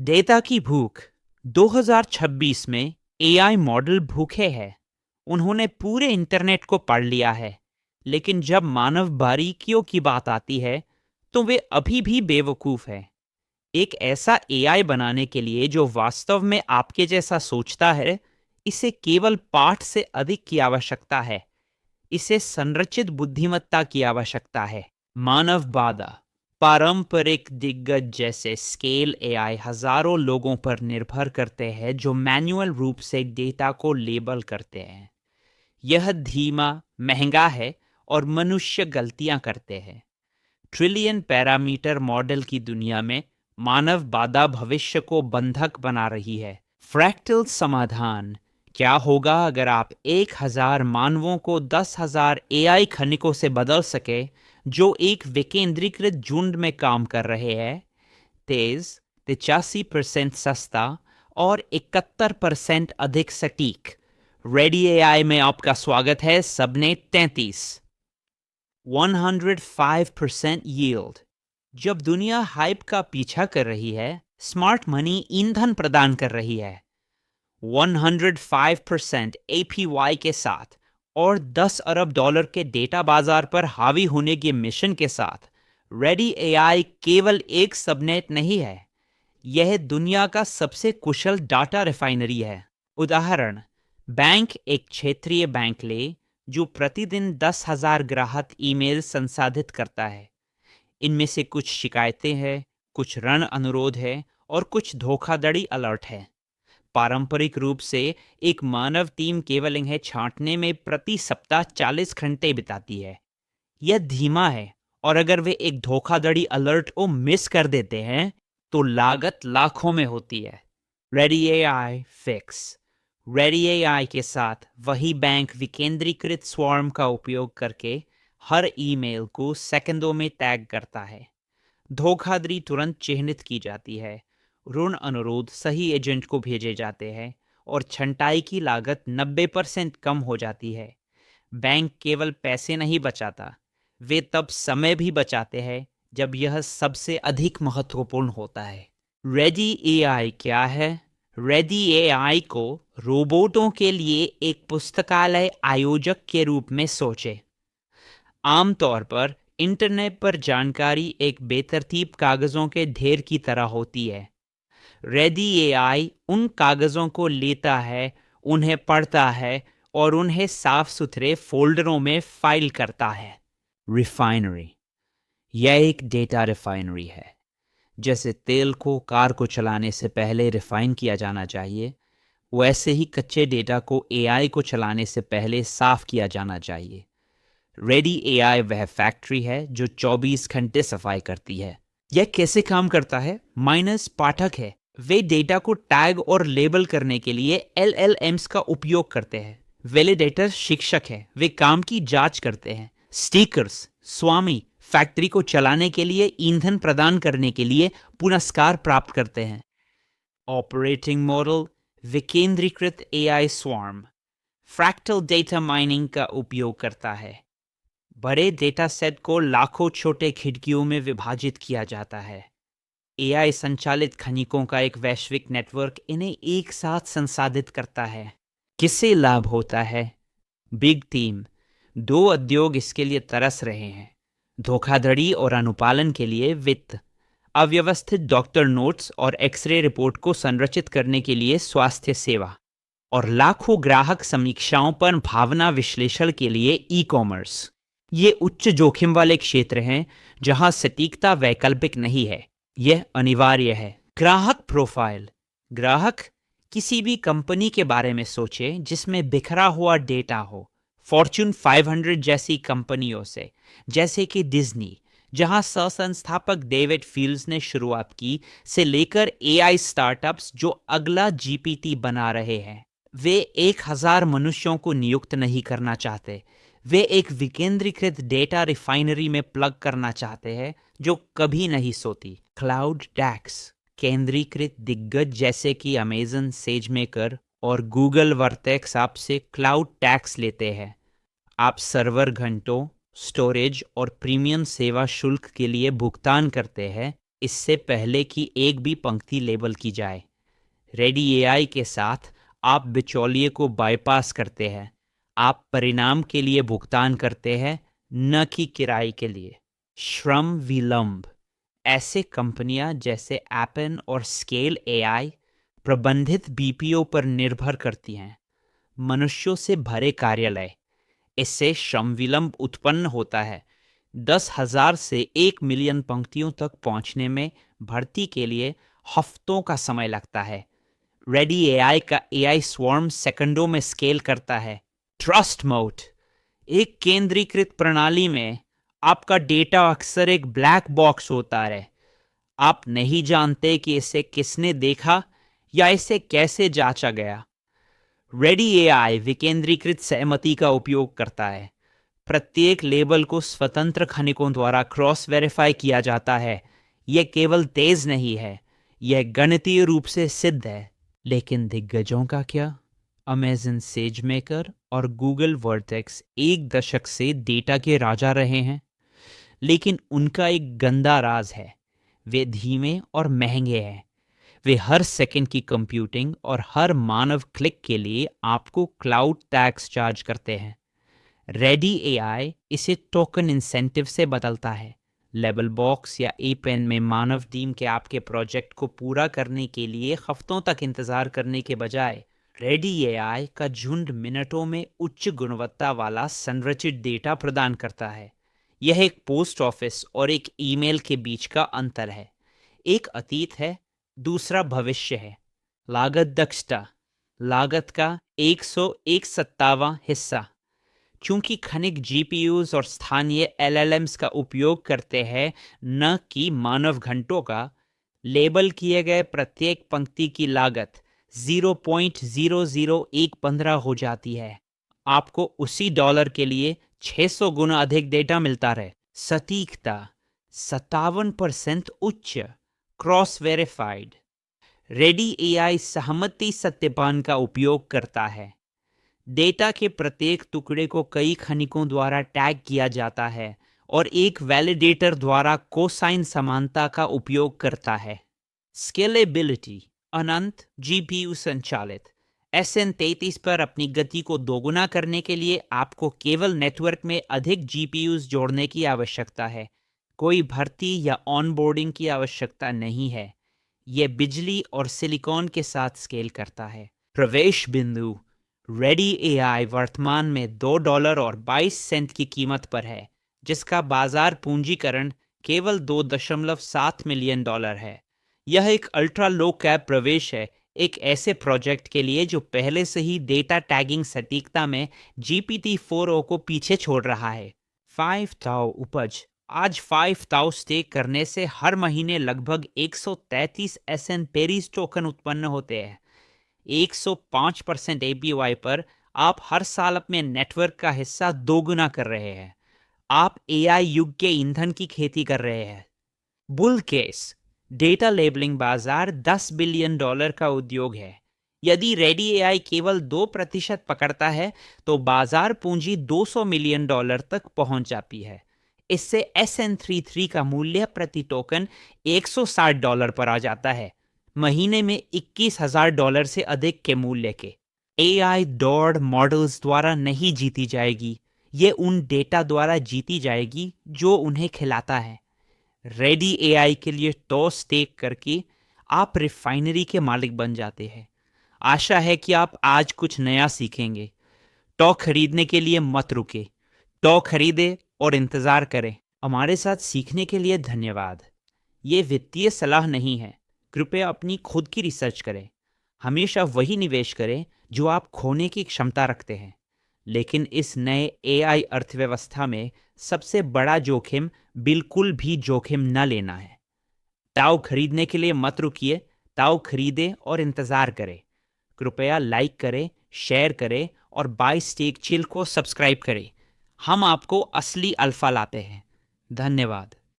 Data की भूख। 2026 में एआई मॉडल भूखे हैं। उन्होंने पूरे इंटरनेट को पढ़ लिया है, लेकिन जब मानव बारीकियों की बात आती है तो वे अभी भी बेवकूफ़ हैं। एक ऐसा एआई बनाने के लिए जो वास्तव में आपके जैसा सोचता है, इसे केवल पाठ से अधिक की आवश्यकता है। इसे संरचित बुद्धिमत्ता की आवश्यकता है। मानव बाधा। पारंपरिक दिग्गज जैसे स्केल एआई हजारों लोगों पर निर्भर करते हैं जो मैन्युअल रूप से डेटा को लेबल करते हैं। यह धीमा, महंगा है और मनुष्य गलतियां करते हैं। ट्रिलियन पैरामीटर मॉडल की दुनिया में मानव बाधा भविष्य को बंधक बना रही है। फ्रैक्टल समाधान। क्या होगा अगर आप 1000 मानवों को 10,000 एआई खनिकों से बदल सके जो एक विकेंद्रीकृत झुंड में काम कर रहे हैं? तेज, 85% सस्ता और 71% अधिक सटीक। रेडी एआई में आपका स्वागत है। सबनेट 33। 105% यील्ड। जब दुनिया हाइप का पीछा कर रही है, स्मार्ट मनी ईंधन प्रदान कर रही है। 105% APY के साथ और 10 अरब डॉलर के डेटा बाजार पर हावी होने के मिशन के साथ रेडी एआई केवल एक सबनेट नहीं है, यह दुनिया का सबसे कुशल डाटा रिफाइनरी है। उदाहरण, बैंक एक क्षेत्रीय बैंक ले जो प्रतिदिन 10,000 ग्राहक ईमेल संसाधित करता है। इनमें से कुछ शिकायतें हैं, कुछ ऋण अनुरोध है और कुछ धोखाधड़ी अलर्ट है। पारंपरिक रूप से एक मानव टीम केवल इन्हें छांटने में प्रति सप्ताह 40 घंटे बिताती है। यह धीमा है और अगर वे एक धोखाधड़ी अलर्ट को मिस कर देते हैं तो लागत लाखों में होती है। Ready AI fix. Ready AI के साथ वही बैंक विकेंद्रीकृत स्वार्म का उपयोग करके हर ईमेल को सेकंडों में टैग करता है। धोखाधड़ी तुरंत चिह्नित की जाती है, ऋण अनुरोध सही एजेंट को भेजे जाते हैं और छंटाई की लागत 90% कम हो जाती है। बैंक केवल पैसे नहीं बचाता, वे तब समय भी बचाते हैं जब यह सबसे अधिक महत्वपूर्ण होता है। रेडी एआई क्या है? रेडी एआई को रोबोटों के लिए एक पुस्तकालय आयोजक के रूप में सोचें। आमतौर पर इंटरनेट पर जानकारी एक बेतरतीब कागजों के ढेर की तरह होती है। रेडी एआई उन कागजों को लेता है, उन्हें पढ़ता है और उन्हें साफ सुथरे फोल्डरों में फाइल करता है। रिफाइनरी। यह एक डेटा रिफाइनरी है। जैसे तेल को कार को चलाने से पहले रिफाइन किया जाना चाहिए, वैसे ही कच्चे डेटा को एआई को चलाने से पहले साफ किया जाना चाहिए। रेडी एआई वह फैक्ट्री है जो 24 घंटे सफाई करती है। यह कैसे काम करता है? माइनस पाठक है। वे डेटा को टैग और लेबल करने के लिए LLMs का उपयोग करते हैं। वैलिडेटर शिक्षक है, वे काम की जांच करते हैं। स्टीकर्स स्वामी फैक्ट्री को चलाने के लिए ईंधन प्रदान करने के लिए पुरस्कार प्राप्त करते हैं। ऑपरेटिंग मॉडल विकेंद्रीकृत AI swarm fractal data mining का उपयोग करता है। बड़े डेटा सेट को लाखों छोटे खिड़कियों में विभाजित किया जाता है। एआई संचालित खनिकों का एक वैश्विक नेटवर्क इन्हें एक साथ संसाधित करता है। किससे लाभ होता है? Big team. 2 उद्योग इसके लिए तरस रहे हैं। धोखाधड़ी और अनुपालन के लिए वित्त, अव्यवस्थित डॉक्टर नोट्स और एक्सरे रिपोर्ट को संरचित करने के लिए स्वास्थ्य सेवा, और लाखों ग्राहक समीक्षाओं पर भावना विश्लेषण के लिए ई-कॉमर्स। ये उच्च जोखिम वाले क्षेत्र हैं जहां सटीकता वैकल्पिक नहीं है, यह अनिवार्य है। ग्राहक प्रोफाइल। ग्राहक किसी भी कंपनी के बारे में सोचें जिसमें बिखरा हुआ डेटा हो। फॉर्च्यून 500 जैसी कंपनियों से, जैसे कि डिज्नी, जहां सह-संस्थापक डेविड फील्ड्स ने शुरुआत की, से लेकर एआई स्टार्टअप्स जो अगला जीपीटी बना रहे हैं। वे 1000 मनुष्यों को नियुक्त नहीं करना चाहते, वे एक विकेंद्रीकृत डेटा रिफाइनरी में प्लग करना चाहते हैं जो कभी नहीं सोती। Cloud tax. केंद्रीकृत दिग्गज जैसे कि अमेजन सेजमेकर और गूगल वर्टेक्स आपसे क्लाउड टैक्स लेते हैं। आप सर्वर घंटों, स्टोरेज और प्रीमियम सेवा शुल्क के लिए भुगतान करते हैं, इससे पहले कि एक भी पंक्ति लेबल की जाए। रेडी एआई के साथ आप बिचौलिए को बाईपास करते हैं। आप परिणाम के लिए भुगतान करते हैं, न कि किराए के लिए। श्रम विलंब। ऐसे कंपनियां जैसे एपन और स्केल एआई प्रबंधित बीपीओ पर निर्भर करती हैं। मनुष्यों से भरे कार्यालय। इससे श्रम विलंब उत्पन्न होता है। 10,000 से 1 मिलियन पंक्तियों तक पहुंचने में भर्ती के लिए हफ्तों का समय लगता है। रेडी एआई का एआई स्वॉर्म सेकंडों में स्केल करता है। Trust mode. एक केंद्रीकृत प्रणाली में आपका डेटा अक्सर एक ब्लैक बॉक्स होता है। आप नहीं जानते कि इसे किसने देखा या इसे कैसे जांचा गया। रेडी एआई विकेंद्रीकृत सहमति का उपयोग करता है। प्रत्येक लेबल को स्वतंत्र खनिकों द्वारा क्रॉस वेरीफाई किया जाता है। यह केवल तेज नहीं है, यह गणितीय रूप से सिद्ध है। लेकिन दिग्गजों का क्या? अमेज़न सेजमेकर और गूगल वर्टेक्स 1 दशक से डेटा के राजा रहे हैं, लेकिन उनका एक गंदा राज है। वे धीमे और महंगे हैं। वे हर सेकंड की कंप्यूटिंग और हर मानव क्लिक के लिए आपको क्लाउड टैक्स चार्ज करते हैं। रेडी एआई इसे टोकन इंसेंटिव से बदलता है। लेबल बॉक्स या एपेन में मानव टीम के आपके प्रोजेक्ट को पूरा करने के लिए हफ्तों तक इंतजार करने के बजाय रेडी एआई का झुंड मिनटों में उच्च गुणवत्ता वाला संरचित डेटा प्रदान करता है। यह एक पोस्ट ऑफिस और एक ईमेल के बीच का अंतर है। एक अतीत है, दूसरा भविष्य है। लागत दक्षता। लागत का 161वां हिस्सा। चूंकि खनिक जीपीयूज और स्थानीय एलएलएम्स का उपयोग करते हैं, न कि मानव घंटों का, लेबल किए गए प्रत्येक पंक्ति की लागत 0.00115 हो जाती है। आपको उसी डॉलर के लिए 600 गुना अधिक डेटा मिलता रहे। सटीकता 57% उच्च। Cross verified. रेडी एआई सहमति सत्यापन का उपयोग करता है। डेटा के प्रत्येक टुकड़े को कई खनिकों द्वारा टैग किया जाता है और एक वैलिडेटर द्वारा कोसाइन समानता का उपयोग करता है। स्केलेबिलिटी। अनंत जीपीयू संचालित। SN33 पर अपनी गति को दोगुना करने के लिए आपको केवल नेटवर्क में अधिक जीपीयूज जोड़ने की आवश्यकता है। कोई भर्ती या ऑनबोर्डिंग की आवश्यकता नहीं है। यह बिजली और सिलिकॉन के साथ स्केल करता है। प्रवेश बिंदु। रेडी एआई वर्तमान में $2 और 22 सेंट की कीमत पर है, जिसका बाजार पूंजीकरण केवल $2.7 मिलियन है। यह एक अल्ट्रा लो कैप प्रवेश है, एक ऐसे प्रोजेक्ट के लिए जो पहले से ही डेटा टैगिंग सटीकता में GPT-4o को पीछे छोड़ रहा है। 5 ताउ उपज। आज 5 ताउ स्टेक करने से हर महीने लगभग 133 SN पेरीज टोकन उत्पन्न होते हैं। 105% APY पर आप हर साल अपने नेटवर्क का हिस्सा दोगुना कर रहे हैं। आप AI युग के ईंधन की खेती कर रहे हैं। Bull case. डेटा लेबलिंग बाजार $10 बिलियन का उद्योग है। यदि रेडी एआई केवल 2% पकड़ता है तो बाजार पूंजी $200 मिलियन तक पहुंच जाती है। इससे SN33 का मूल्य प्रति टोकन $160 पर आ जाता है, महीने में $21,000 से अधिक के मूल्य के। AI दौड़ मॉडल्स द्वारा नहीं जीती जाएगी, ये उन डेटा द्वारा जीती जाएगी जो उन्हें खिलाता है। रेडी एआई के लिए टॉस टेक करके आप रिफाइनरी के मालिक बन जाते हैं। आशा है कि आप आज कुछ नया सीखेंगे। टॉ खरीदने के लिए मत रुके, टॉ खरीदे और इंतजार करें। हमारे साथ सीखने के लिए धन्यवाद। ये वित्तीय सलाह नहीं है, कृपया अपनी खुद की रिसर्च करें। हमेशा वही निवेश करें जो आप खोने की क्षमता रखते हैं। लेकिन इस नए AI अर्थव्यवस्था में सबसे बड़ा जोखिम बिल्कुल भी जोखिम न लेना है। ताऊ खरीदने के लिए मत रुकिए, ताऊ खरीदें और इंतजार करें। कृपया लाइक करें, शेयर करें और बाय स्टेक चिल को सब्सक्राइब करें। हम आपको असली अल्फा लाते हैं। धन्यवाद।